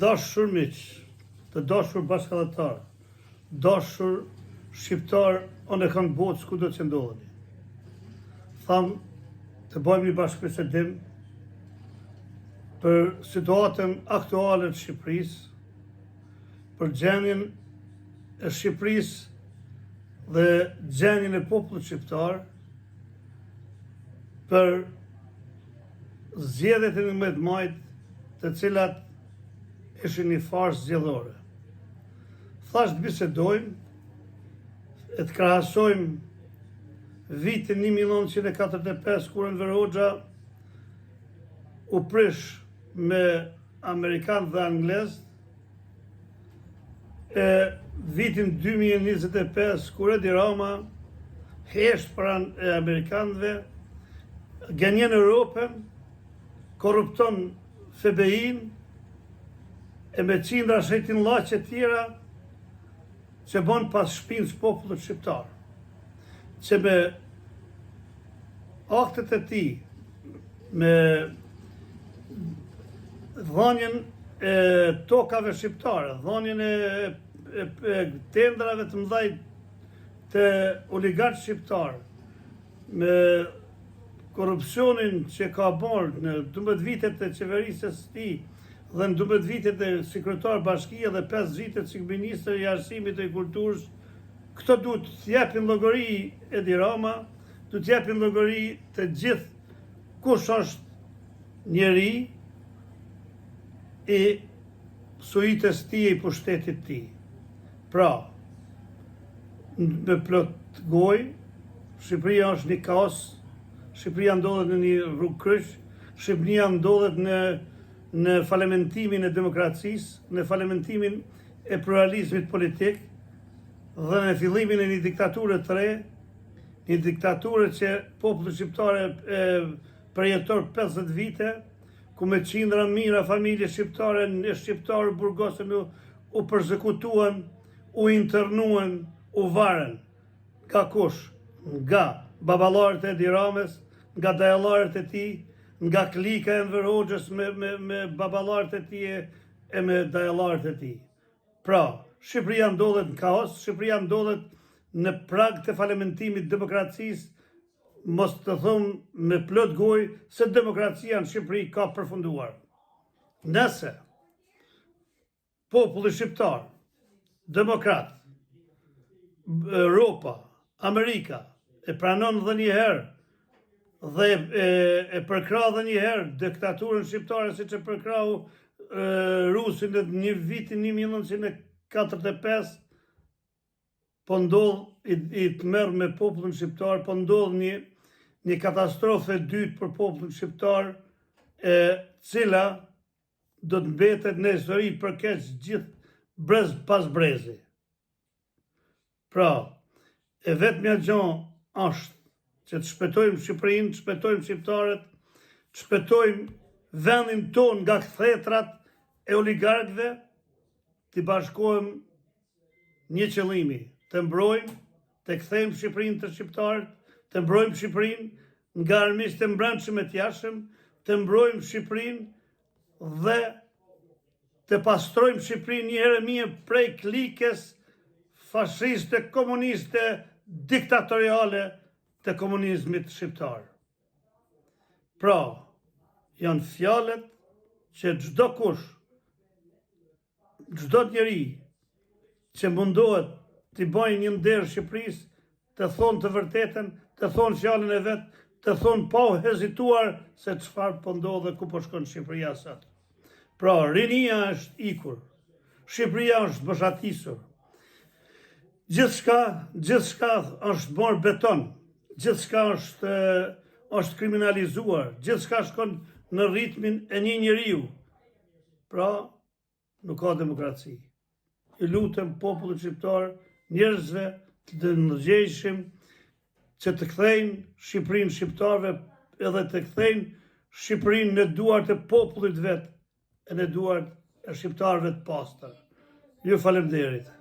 dashur miq, të dashur bashkëdhetar, dashur shqiptar, unë e kam botë ku do të ndodheni. Tham të bëjmë një bashkëbisedim për situatën aktuale të Shqipërisë, për gjendjen e Shqipërisë dhe gjendjen e popullit shqiptar, për zgjedhjet e 11 majit, të cilat ishin një farsë zgjedhore. Thash të bisedojmë e të krahasojmë vitin 1945, kur Enver Hoxha u prish me Amerikanë dhe Anglezët, e vitin 2025, kur Edi Rama hesht pranë e Amerikanëve, gënjen Europën, korrupton FBI-n, e me qindra shetin laqe tjera që bën pas shpinës popullit shqiptar, që me aktet e tij, me dhënien e tokave shqiptare, dhënien e tendrave të mëdhaj të oligarkë shqiptar, me korrupsionin që ka bërë në 12 vitet e qeverisës së tij dhe në 12 vitet e sekretar bashkia dhe 5 vitet si ministër i arsimit dhe i kulturës, këto duhet të japin llogari Edi Rama, duhet të japin llogari të gjithë kush është njeri i sujitës tij e i pushtetit tij. Pra, me plot gojë, Shqipëria është një kaos, Shqipëria ndodhet në një rrugë kryq, Shqipëria ndodhet në falementimin e demokracisë, në falementimin e pluralizmit politik dhe në fillimin e një diktature të re, një diktature që populli shqiptar e përjeton 50 vite, ku me qindra mijëra familje shqiptare në shqiptarë burgosën u përzekutuan, u internuan, u varen. Nga kush? Nga baballarët e Edi Ramës, nga dajallarët e tij, nga klika e Enver Hoxhës me baballarët e tij e me dajallarët e tij. Pra, Shqipëria ndodhet në kaos, Shqipëria ndodhet në prag të falementimit demokracisë, mos të them me plot gojë se demokracia në Shqipëri ka përfunduar. Nëse populli shqiptar, demokrat, Europa, Amerika e pranon dhe një herë dhe e përkrah dhe një herë diktaturën shqiptare, siç e përkrahu Rusin në një vitin 1945, po ndodh i të merr me popullin shqiptar, po ndodh një katastrofë e dytë për popullin shqiptar, e cila do të mbetet në histori përkeq gjithë brez pas brezi. Pra, e vetmja gjë është që të shpëtojmë Shqipërinë, të shpëtojmë shqiptarët, të shpëtojmë vendin ton nga kthetrat e oligarkëve, të bashkohem një qëllimi, të mbrojmë, të kthejmë Shqipërinë të shqiptarët, të mbrojmë Shqipërinë nga armiqtë e mbrëmshëm e të jashtëm, të mbrojmë Shqipërinë dhe të pastrojmë Shqipërinë një herë mirë prej klikës fashiste, komuniste, diktatoriale të komunizmit shqiptar. Pra, janë fjalët që çdo kush, çdo njeri që mundohet të bëjë një nder Shqipërisë, të thonë të vërtetën, të thonë fjalën e vet, të thonë pa u hezituar se çfarë po ndodh dhe ku po shkon Shqipëria sot. Pra, rinia është ikur, Shqipëria është boshatisur. Gjithçka është bërë beton, gjithçka është kriminalizuar, gjithçka shkon në ritmin e një njeriu. Pra, nuk ka demokraci. I lutem popullit shqiptar, njerëzve të ndërgjegjshëm, që të kthejnë Shqipërinë shqiptarëve edhe të kthejnë Shqipërinë në duart e popullit vet, e në duart e shqiptarëve të pastër. Ju faleminderit.